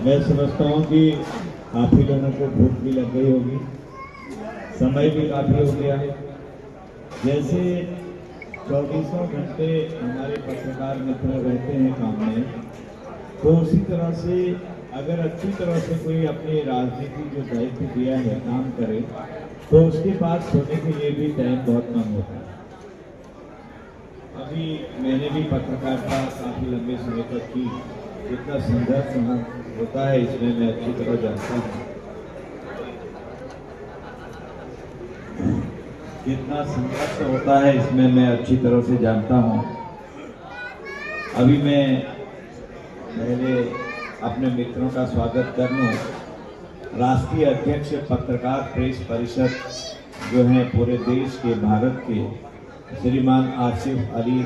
मैं समझता हूँ कि काफ़ी लोगों को भूख भी लग गई होगी, समय भी काफ़ी हो गया है। जैसे 24 घंटे हमारे पत्रकार मित्र रहते हैं काम में, तो उसी तरह से अगर अच्छी तरह से कोई अपनी राजनीति जो दायित्व दिया है काम करे, तो उसके बाद सोने के लिए भी टाइम बहुत कम होता है। अभी मैंने भी पत्रकारिता काफ़ी लंबे समय तक की, कितना संघर्ष होता है इसमें मैं अच्छी तरह जानता हूँ, कितना संघर्ष होता है इसमें मैं अच्छी तरह से जानता हूँ। अभी मैं पहले अपने मित्रों का स्वागत कर लूँ। राष्ट्रीय अध्यक्ष पत्रकार प्रेस परिषद जो है पूरे देश के, भारत के, श्रीमान आसिफ अली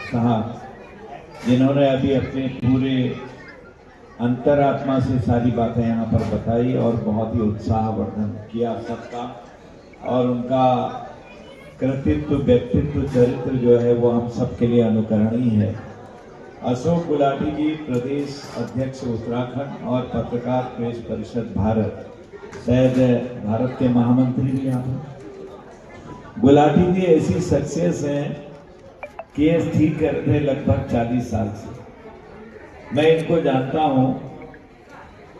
साहब, जिन्होंने अभी अपने पूरे अंतरात्मा से सारी बातें यहाँ पर बताई और बहुत ही उत्साहवर्धन किया सबका, और उनका कृतित्व, व्यक्तित्व, चरित्र जो है वो हम सबके लिए अनुकरणीय है। अशोक गुलाटी जी प्रदेश अध्यक्ष उत्तराखंड और पत्रकार प्रेस परिषद भारत, शायद भारत के महामंत्री भी यहाँ पर। गुलाटी जी ऐसी सक्सेस हैं, केस ठीक कर रहे थे लगभग 40 साल से। मैं इनको जानता हूँ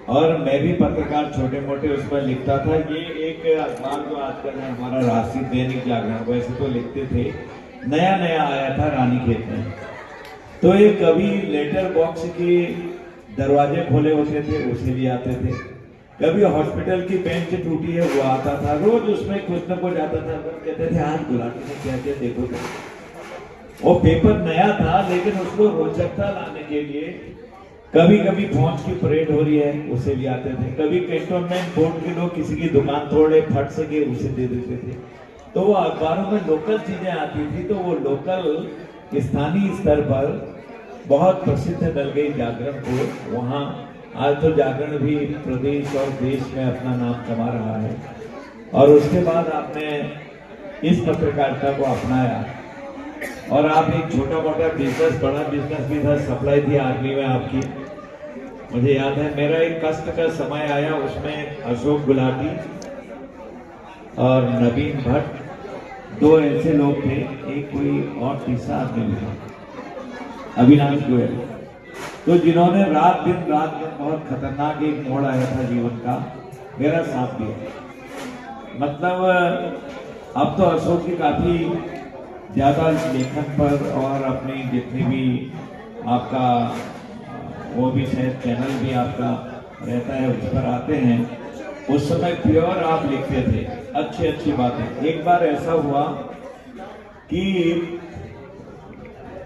और मैं भी पत्रकार छोटे मोटे उसमें लिखता था। ये एक अखबार जो आजकल है हमारा राष्ट्रीय दैनिक जागरण, वैसे तो लिखते थे, नया नया आया था रानीखेत में, तो ये कभी लेटर बॉक्स के दरवाजे खोले होते थे उसे भी आते थे, कभी हॉस्पिटल की बेंच टूटी है वो आता था, रोज उसमें कुछ न कुछ आता था। कहते थे आज गुलाटी ने क्या क्या देखो तो। वो पेपर नया था लेकिन उसको रोचकता लाने के लिए कभी कभी फौज की परेड हो रही है उसे भी आते थे, कभी कैंटोनमेंट बोर्ड के लोग किसी की दुकान तोड़े फट सके उसे दे देते थे। तो वो अखबारों में लोकल चीजें आती थी, तो वो लोकल स्थानीय स्तर पर बहुत प्रसिद्ध मिल गई जागरण को। वहाँ आज तो जागरण भी प्रदेश और देश में अपना नाम कमा रहा है। और उसके बाद आपने इस पत्रकारिता को अपनाया और आप एक छोटा मोटा बिजनेस, बड़ा बिजनेस भी था, सप्लाई थी आर्मी में आपकी। मुझे याद है मेरा एक कष्ट का समय आया, उसमें अशोक गुलाटी और नवीन भट्ट दो ऐसे लोग थे, एक कोई और तीसरा आदमी था अविनाश गोयल, तो जिन्होंने रात दिन बहुत खतरनाक एक मोड़ आया था जीवन का, मेरा साथ दिया। मतलब अब तो अशोक की काफी ज्यादा लेखन पर और अपनी जितनी भी आपका वो भी शायद चैनल भी आपका रहता है उस पर आते हैं। उस समय प्योर आप लिखते थे, अच्छी अच्छी बातें। एक बार ऐसा हुआ कि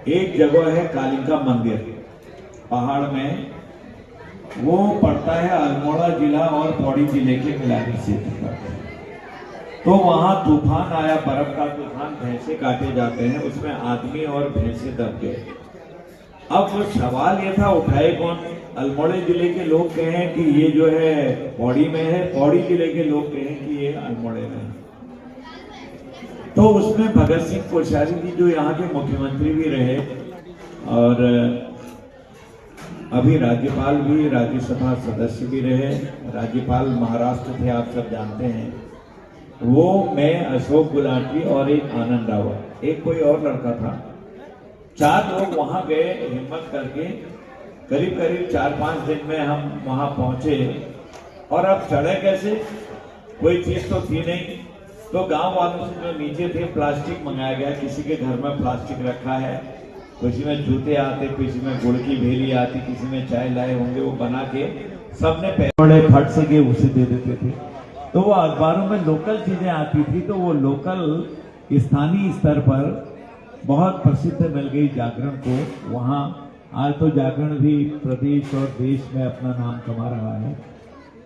एक जगह है कालिका मंदिर पहाड़ में, वो पड़ता है अल्मोड़ा जिला और पौड़ी जिले के मिलानी क्षेत्र पर। तो वहां तूफान आया, बर्फ का तूफान, भैंसे काटे जाते हैं, उसमें आदमी और भैंसे दब गए। अब सवाल ये था उठाए कौन? अल्मोड़ा जिले के लोग कहें कि ये जो है पौड़ी में है, पौड़ी जिले के लोग कहें कि ये अल्मोड़ा में है। तो उसमें भगत सिंह कोश्यारी जी जो यहाँ के मुख्यमंत्री भी रहे और अभी राज्यपाल भी, राज्यसभा सदस्य भी रहे, राज्यपाल महाराष्ट्र थे आप सब जानते हैं, वो, मैं, अशोक गुलाटी और एक आनंद रावत, एक कोई और लड़का था, 4 लोग वहां गए हिम्मत करके। करीब करीब 4-5 दिन में हम वहां पहुंचे। और अब चढ़े कैसे? कोई चीज तो थी नहीं, तो गांव वालों से जो नीचे थे प्लास्टिक मंगाया गया, किसी के घर में प्लास्टिक रखा है, किसी में जूते आते, किसी में गुड़ की भेली आती, किसी में चाय लाए होंगे, वो बना के सबने पैसे फट सके उसे दे देते थे। तो वो अखबारों में लोकल चीजें आती थी, तो वो लोकल स्थानीय स्तर पर बहुत प्रसिद्ध मिल गई जागरण को। वहाँ आज तो जागरण भी प्रदेश और देश में अपना नाम कमा रहा है।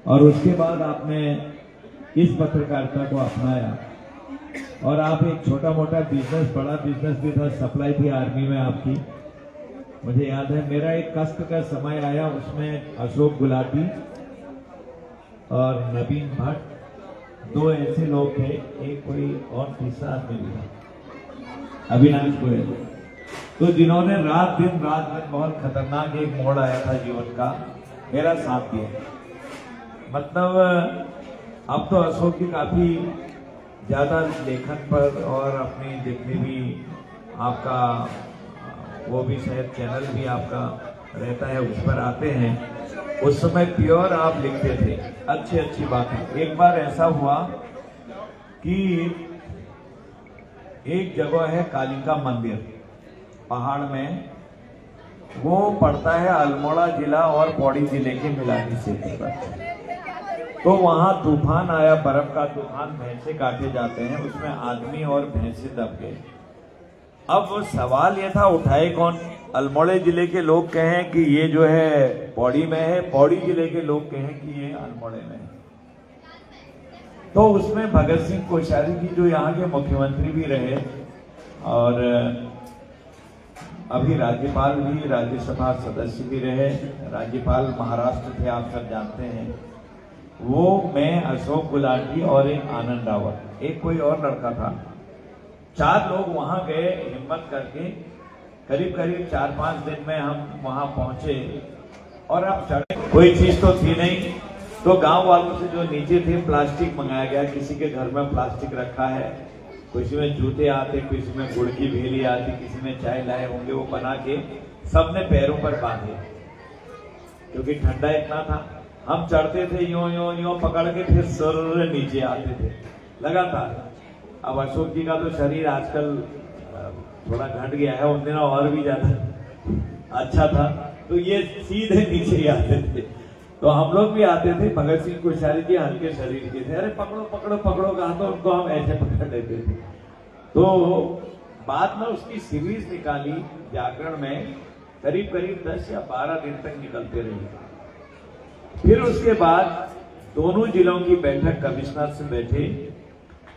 और उसके बाद आपने इस पत्रकारिता को अपनाया और आप एक छोटा मोटा बिजनेस, बड़ा बिजनेस भी था, सप्लाई थी आर्मी में आपकी। मुझे याद है मेरा एक कष्ट का समय आया, उसमें अशोक गुलाटी और नवीन भट्ट दो ऐसे लोग थे, एक कोई और तीसरा आदमी भी था अविनाश गोयल, तो जिन्होंने रात दिन बहुत खतरनाक एक मोड़ आया था जीवन का, मेरा साथ दिया। मतलब अब तो अशोक जी काफी ज्यादा लेखन पर और अपनी जितनी भी आपका वो भी शायद चैनल भी आपका रहता है उस पर आते हैं। उस समय प्योर आप लिखते थे, अच्छी बात। एक बार ऐसा हुआ कि एक जगह है कालिका मंदिर पहाड़ में, वो पड़ता है अल्मोड़ा जिला और पौड़ी जिले के मिलानी क्षेत्र पर। तो वहां तूफान आया, बर्फ का तूफान, भैंसे काटे जाते हैं, उसमें आदमी और भैंसे दब गए। अब सवाल ये था उठाए कौन? अल्मोड़े जिले के लोग कहें कि ये जो है पौड़ी में है, पौड़ी जिले के लोग कहें कि ये अल्मोड़े में है। तो उसमें भगत सिंह कोश्यारी जी जो यहाँ के मुख्यमंत्री भी रहे और अभी राज्यपाल भी, राज्यसभा सदस्य भी रहे, राज्यपाल महाराष्ट्र थे, आप सब जानते हैं। वो, मैं, अशोक गुलाटी और एक आनंद रावत, एक कोई और लड़का था। 4 लोग वहां गए हिम्मत करके। करीब 4-5 दिन में हम वहां पहुंचे और अब चढ़े, कोई चीज तो थी नहीं। तो गांव वालों से जो नीचे थे प्लास्टिक मंगाया गया, किसी के घर में प्लास्टिक रखा है, किसी में जूते आते, किसी में गुड़ की भेली आती, किसी में चाय लाए होंगे, वो बना के सबने पैरों पर बांधे क्योंकि ठंडा इतना था। हम चढ़ते थे यूं पकड़ के, फिर सर नीचे आते थे लगातार। अब अशोक जी का तो शरीर आजकल थोड़ा घट गया है, उन दिनों और भी ज्यादा अच्छा था, तो ये सीधे नीचे ही आते थे। तो हम लोग भी आते थे, भगत सिंह कोश्यारी जी हल्के शरीर के थे, अरे पकड़ो पकड़ो पकड़ो कहा, तो उनको हम ऐसे पकड़ लेते थे। तो बाद में उसकी सीरीज निकाली जागरण में, करीब 10 या 12 दिन तक निकलते रही। फिर उसके बाद दोनों जिलों की बैठक कमिश्नर से बैठे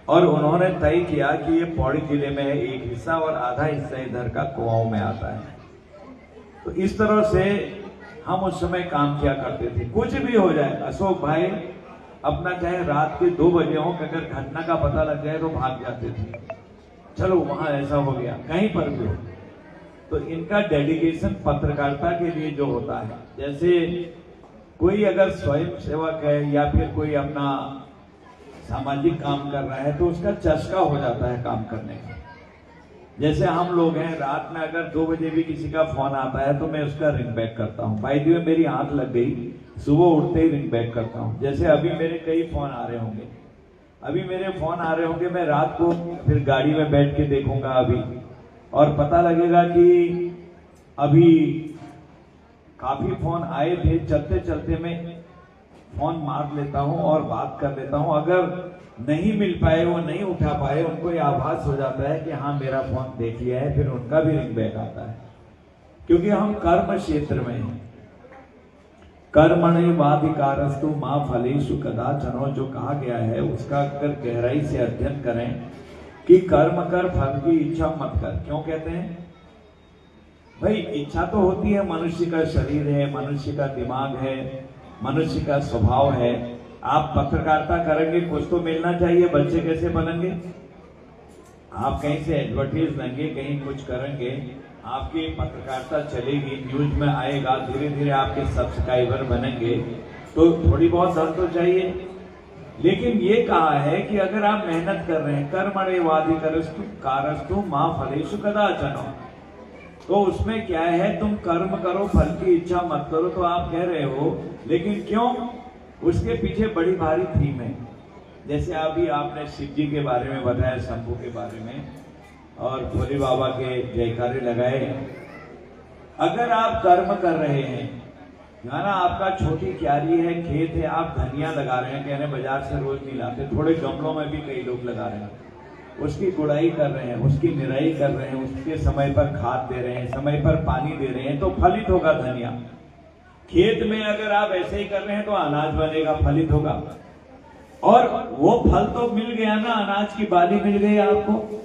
और उन्होंने तय किया कि ये पौड़ी जिले में है एक हिस्सा और आधा हिस्सा इधर का कुआं में आता है। तो इस तरह से हम उस समय काम किया करते थे। कुछ भी हो जाए, अशोक भाई अपना चाहे रात के 2 बजे हो, अगर घटना का पता लग जाए तो भाग जाते थे, चलो वहां ऐसा हो गया, कहीं पर भी हो। तो इनका डेडिकेशन पत्रकारिता के लिए जो होता है, जैसे कोई अगर स्वयं सेवक है या फिर कोई अपना सामाजिक काम कर रहा है तो उसका चस्का हो जाता है काम करने का। जैसे हम लोग हैं, रात में अगर 2 बजे भी किसी का फोन आता है तो मैं उसका रिंग बैक करता हूँ। बाय द वे मेरी आंख लग गई, सुबह उठते ही रिंग बैक करता हूँ। जैसे अभी मेरे कई फोन आ रहे होंगे, मैं रात को फिर गाड़ी में बैठ के देखूंगा अभी, और पता लगेगा कि अभी काफी फोन आए थे, चलते चलते मैं फोन मार लेता हूं और बात कर लेता हूं। अगर नहीं मिल पाए, वो नहीं उठा पाए, उनको ये आभास हो जाता है कि हाँ मेरा फोन देख लिया है, फिर उनका भी रिंग बैक आता है। क्योंकि हम कर्म क्षेत्र में हैं। कर्मण्येवाधिकारस्तु मा फलेषु कदाचन, जो कहा गया है उसका अगर गहराई से अध्ययन करें कि कर्म कर, फल की इच्छा मत कर। क्यों कहते हैं भाई? इच्छा तो होती है, मनुष्य का शरीर है, मनुष्य का दिमाग है, मनुष्य का स्वभाव है। आप पत्रकारिता करेंगे, कुछ तो मिलना चाहिए, बच्चे कैसे बनेंगे? आप कहीं से एडवर्टाइज लेंगे, कहीं कुछ करेंगे, आपकी पत्रकारिता चलेगी, न्यूज में आएगा, धीरे धीरे आपके सब्सक्राइबर बनेंगे, तो थोड़ी बहुत धन तो चाहिए। लेकिन ये कहा है कि अगर आप मेहनत कर रहे हैं, कर्मण्येवाधिकारस्तु मा फलेषु कदाचन, तो उसमें क्या है, तुम कर्म करो, फल की इच्छा मत करो, तो आप कह रहे हो। लेकिन क्यों? उसके पीछे बड़ी भारी थीम है। जैसे अभी आपने शिव जी के बारे में बताया, शंभू के बारे में, और भोले बाबा के जयकारे लगाए। अगर आप कर्म कर रहे हैं, जाना आपका छोटी क्यारी है, खेत है, आप धनिया लगा रहे हैं, कहने बाजार से रोज नहीं लाते, थोड़े गमलों में भी कई लोग लगा रहे हैं, उसकी गुड़ाई कर रहे हैं, उसकी निराई कर रहे हैं, उसके समय पर खाद दे रहे हैं, समय पर पानी दे रहे हैं, तो फलित होगा धनिया। खेत में अगर आप ऐसे ही कर रहे हैं तो अनाज बनेगा, फलित होगा। और वो फल तो मिल गया ना, अनाज की बाली मिल गई आपको,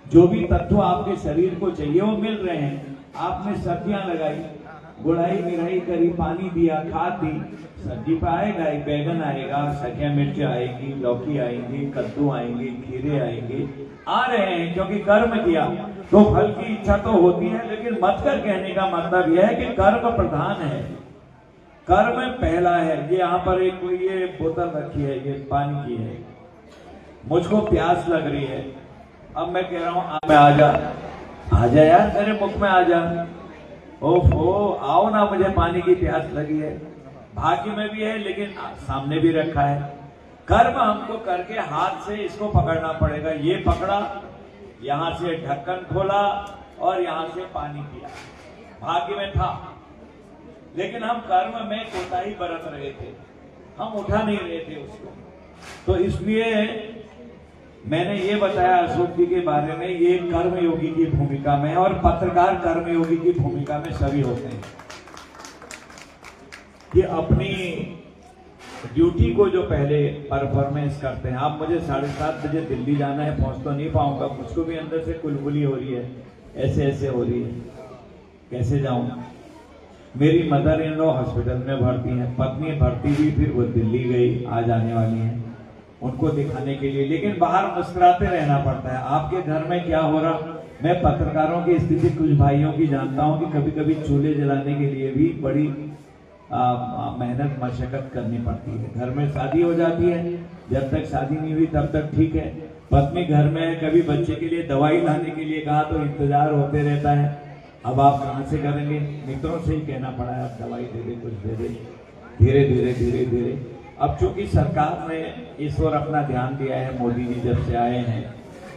जो भी तत्व आपके शरीर को चाहिए वो मिल रहे हैं। आपने सब्जियां लगाई, गुड़ाई निराई करी, पानी दिया, खाद दी, सब्जी पर आएगा, एक बैगन आएगा, सखिया मिर्च आएगी, लौकी आएंगी, कद्दू आएंगे, खीरे आएंगे, आ रहे हैं क्योंकि कर्म किया। तो फल की इच्छा तो होती है, लेकिन मत कर कहने का मतलब यह है कि कर्म प्रधान है। कर्म पहला है। ये यहाँ पर एक कोई ये बोतल रखी है, ये पानी की है, मुझको प्यास लग रही है। अब मैं कह रहा हूँ मैं आ जा यार, मेरे मुख में आ जा। ओफो, आओ ना, मुझे पानी की प्यास लगी है। भाग्य में भी है लेकिन सामने भी रखा है। कर्म हमको करके हाथ से इसको पकड़ना पड़ेगा। ये पकड़ा, यहां से ढक्कन खोला और यहां से पानी पिया। भाग्य में था, लेकिन हम कर्म में कोताही बरत रहे थे, हम उठा नहीं रहे थे उसको। तो इसलिए मैंने ये बताया अशोक जी के बारे में, ये कर्मयोगी की भूमिका में, और पत्रकार कर्मयोगी की भूमिका में सभी होते हैं कि अपनी ड्यूटी को जो पहले परफॉर्मेंस करते हैं। आप मुझे 7:30 बजे दिल्ली जाना है, पहुंच तो नहीं पाऊंगा, मुझको भी अंदर से कुलबुली हो रही है, ऐसे ऐसे हो रही है, कैसे जाऊं। मेरी मदर इन लॉ हॉस्पिटल में भर्ती है, पत्नी भर्ती हुई, फिर वो दिल्ली गई, आज आने वाली है उनको दिखाने के लिए, लेकिन बाहर मुस्कुराते रहना पड़ता है। आपके घर में क्या हो रहा, मैं पत्रकारों की स्थिति कुछ भाइयों की जानता हूं कि कभी कभी चूल्हे जलाने के लिए भी बड़ी मेहनत मशक्कत करनी पड़ती है। घर में शादी हो जाती है, जब तक शादी नहीं हुई तब तक ठीक है, पत्नी घर में है, कभी बच्चे के लिए दवाई लाने के लिए कहा तो इंतजार होते रहता है। अब आप कहां से करेंगे, मित्रों से ही कहना पड़ा है, दवाई दे दे, कुछ दे दे, धीरे धीरे धीरे धीरे। अब चूंकि सरकार ने इस ओर अपना ध्यान दिया है, मोदी जी जब से आए हैं,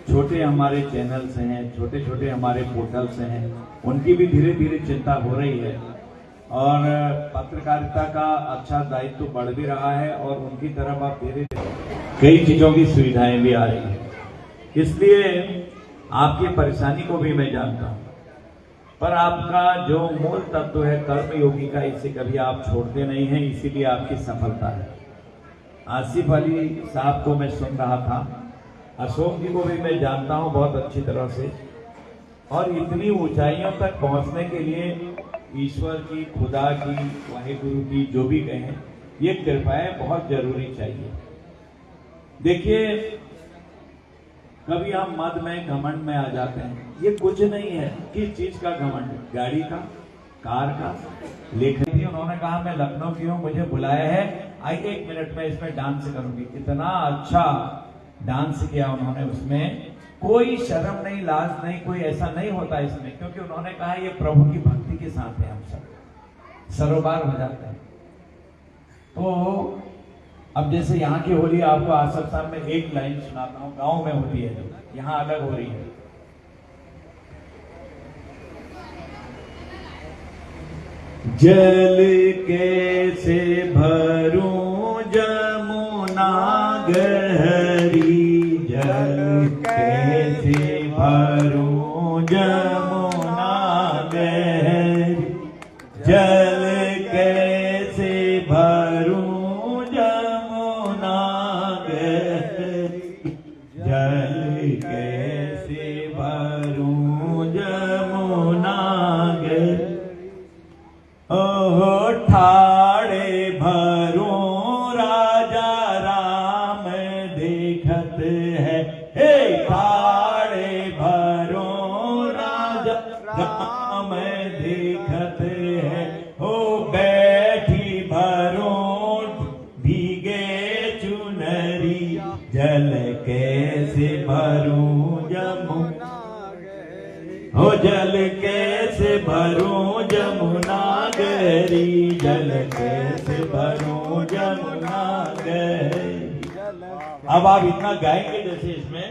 छोटे हमारे चैनल्स हैं, छोटे छोटे हमारे पोर्टल्स हैं, उनकी भी धीरे धीरे चिंता हो रही है और पत्रकारिता का अच्छा दायित्व बढ़ भी रहा है और उनकी तरफ आप धीरे धीरे कई चीजों की सुविधाएं भी आ रही है। इसलिए आपकी परेशानी को भी मैं जानता हूं, पर आपका जो मूल तत्व है कर्मयोगी का, इसे कभी आप छोड़ते नहीं हैं, इसीलिए आपकी सफलता है। आसिफ अली साहब को मैं सुन रहा था, अशोक जी को भी मैं जानता हूं बहुत अच्छी तरह से, और इतनी ऊंचाइयों तक पहुंचने के लिए ईश्वर की, खुदा की, वाहिगुरु की, जो भी कहें, ये कृपाएं बहुत जरूरी चाहिए। देखिए, कभी हम मद में, घमंड में आ जाते हैं, ये कुछ नहीं है। किस चीज का घमंड? गाड़ी का, कार का, लेखनी। उन्होंने कहा मैं लखनऊ की हूँ, मुझे बुलाया है, आई 1 मिनट में इसमें डांस करूंगी। इतना अच्छा डांस किया उन्होंने, उसमें कोई शर्म नहीं, लाज नहीं, कोई ऐसा नहीं होता इसमें, क्योंकि उन्होंने कहा ये प्रभु की भक्ति के साथ है, हम सब सरोबार हो जाते हैं। तो अब जैसे यहाँ की होली, आपको आसफ साहब में एक लाइन सुनाता हूँ, गांव में होती है, जो यहाँ अलग हो रही है। जल कैसे भरूं जमुना गहरी, जल कैसे भरूं जमुना गहरी, जल कैसे भरूं जमुना गहरी, जल कैसे भरूं जमुना गहरी। ओहो ठाड़े भरूं राजा राम देखत है, हे ठाड़े भरूं राजा राम देखत है, हो बैठी भरूं भीगे चुनरी, जल कैसे भरूं जमुना, हो जल कैसे भरूं जमुना गहरी, जल कैसे भरूं जमुना गहरी। अब आप इतना गाएंगे जैसे इसमें,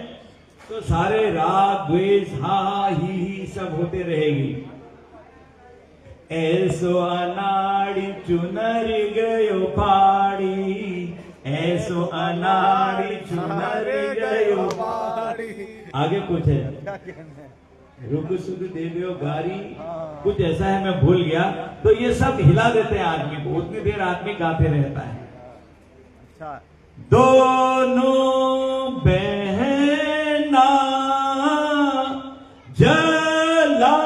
तो सारे राग द्वेष हा ही सब होते रहेगी। ऐसो अनाड़ी चुनर गयो फाड़ी, ऐसो अनाड़ी चुनर गयो फाड़ी। आगे कुछ है, रुक सुध देवियो गारी, कुछ ऐसा है, मैं भूल गया। तो ये सब हिला देते हैं आदमी को, उतनी देर आदमी गाते रहता है। अच्छा। दोनों बहना जला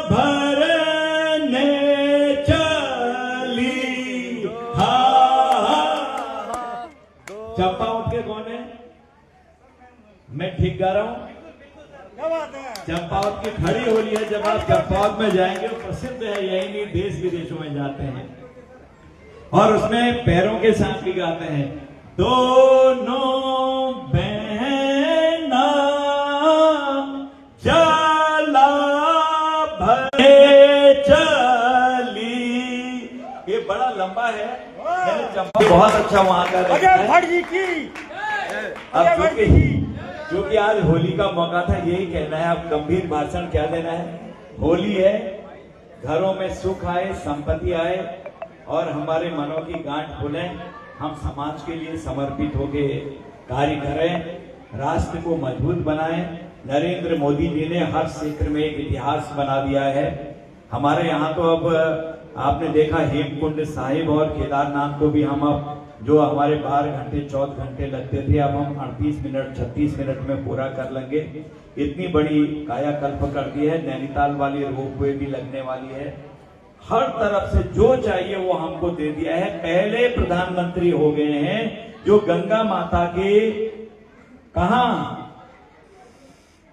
भरने चली, चंपावत के कौन है? मैं ठीक गा रहा हूं? चंपावत की खड़ी होली है। जब आप चंपावत में जाएंगे, प्रसिद्ध है, यही नहीं देश विदेशों में जाते हैं। और उसमें पैरों के साथ भी गाते हैं, दोनों बहना चला भरे चली। ये बड़ा लंबा है, मैंने चंपा बहुत अच्छा वहां का अब क्योंकि आज होली का मौका था, यही कहना है। अब गंभीर भाषण क्या देना है? होली है, घरों में सुख आए, संपत्ति आए और हमारे मनों की गांठ खुले। हम समाज के लिए समर्पित होके कार्य करें, राष्ट्र को मजबूत बनाएं। नरेंद्र मोदी जी ने हर क्षेत्र में एक इतिहास बना दिया है। हमारे यहाँ तो अब आपने देखा हेमकुंड साहिब और केदारनाथ को भी हम अब जो हमारे 12 घंटे 14 घंटे लगते थे, अब हम 38 मिनट 36 मिनट में पूरा कर लेंगे। इतनी बड़ी कायाकल्प कर दी है। नैनीताल वाली रोपवे भी लगने वाली है। हर तरफ से जो चाहिए वो हमको दे दिया है। पहले प्रधानमंत्री हो गए हैं जो गंगा माता के कहां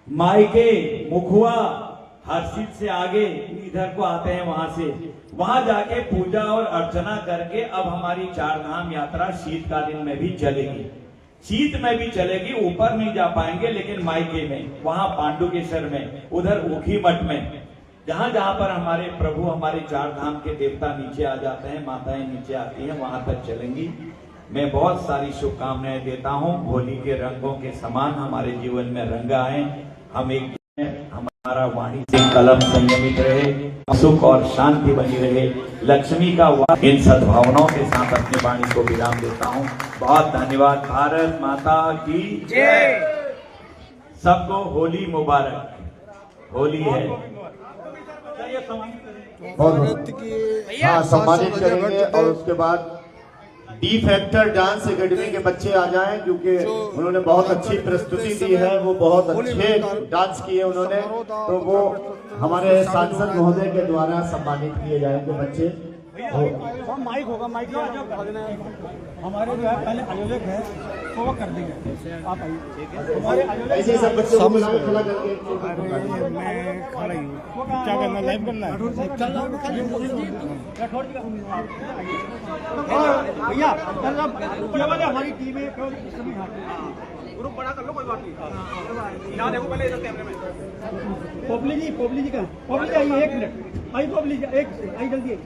मायके मुखुआ हर्षित से आगे इधर को आते हैं, वहां जाके पूजा और अर्चना करके अब हमारी चार धाम यात्रा शीतकालीन में भी चलेगी। शीत में भी चलेगी, ऊपर नहीं जा पाएंगे लेकिन मायके में, वहां पांडुकेश्वर में, उधर ऊखी मठ में, जहां जहां पर हमारे प्रभु हमारे चार धाम के देवता नीचे आ जाते हैं, माताएं नीचे आती हैं, वहां तक चलेंगी। मैं बहुत सारी शुभकामनाएं देता हूं। होली के रंगों के समान हमारे जीवन में रंग आए। हम एक हमारा वाणी से कलम संयमित रहे, सुख और शांति बनी रहे, लक्ष्मी का इन सद्भावनाओं के साथ अपनी वाणी को विराम देता हूं। बहुत धन्यवाद। भारत माता की जय। सबको होली मुबारक। होली है। हाँ, सम्मानित करेंगे और उसके बाद डी फैक्टर डांस एकेडमी के बच्चे आ जाएं, क्योंकि उन्होंने बहुत अच्छी प्रस्तुति दी है, वो बहुत अच्छे डांस किए उन्होंने, तो वो हमारे सांसद महोदय के द्वारा सम्मानित किए जाएंगे बच्चे। माइक होगा, माइक हमारे जो है पहले आयोजक है तो वो कर देंगे। आप आइए, ऐसे सब बच्चों को खड़ा करके मैं खड़ा ही हूँ। क्या करना, लाइव करना है? भैया हमारी टीम है, ग्रुप बड़ा कर लो, कोई बात नहीं। यहाँ देखो पहले इधर कैमरे में पोपली जी का पोपली आइए, 1 मिनट आई, पोपली जी एक आई, जल्दी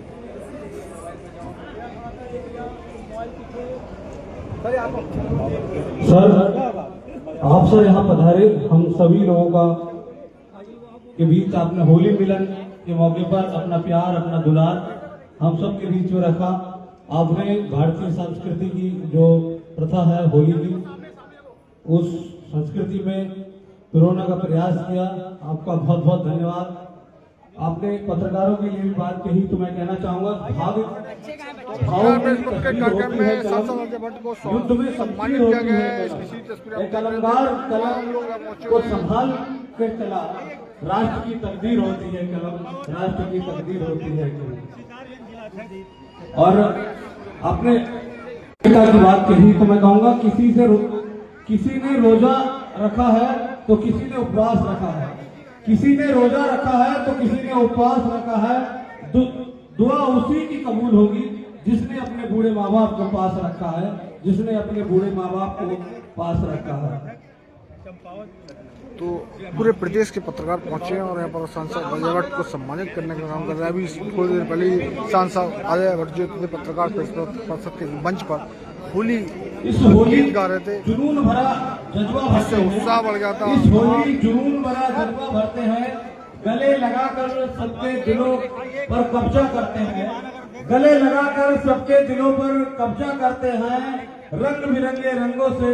सर। आप सर यहाँ पधारे, हम सभी लोगों का के बीच आपने होली मिलन के मौके पर अपना प्यार, अपना दुलार हम सब के बीच में रखा। आपने भारतीय संस्कृति की जो प्रथा है होली की, उस संस्कृति में पिरोने का प्रयास किया। आपका बहुत बहुत धन्यवाद। आपने पत्रकारों के लिए भी बात कही, तो मैं कहना चाहूंगा युद्ध में सम्मानित होती है, एक कलमगार कलम को संभाल कर चला, राष्ट्र की तकदीर होती है कलम, राष्ट्र की तकदीर होती है। और आपने की बात कही, तो मैं कहूंगा किसी ने रोजा रखा है तो किसी ने उपवास रखा है, किसी ने रोजा रखा है तो किसी ने उपवास रखा है। दुआ उसी की कबूल होगी जिसने अपने बूढ़े माँ बाप को पास रखा है, जिसने अपने बूढ़े माँ बाप को पास रखा है। तो पूरे प्रदेश के पत्रकार पहुंचे हैं और यहाँ पर सांसद अजय भट्ट को सम्मानित करने का काम कर रहा है। अभी थोड़ी देर पहले ही सांसद अजय भट्ट जो थे पत्रकार परिषद के मंच पर होली गीत गा रहे थे, जुनून भरा जज्बा भरते हैं, उत्साह बढ़ गया था। इस होली जुनून भरा जज्बा भरते हैं, गले लगाकर सबके दिलों पर कब्जा करते हैं, गले लगाकर सबके दिलों पर कब्जा करते हैं, रंग बिरंगे रंगों से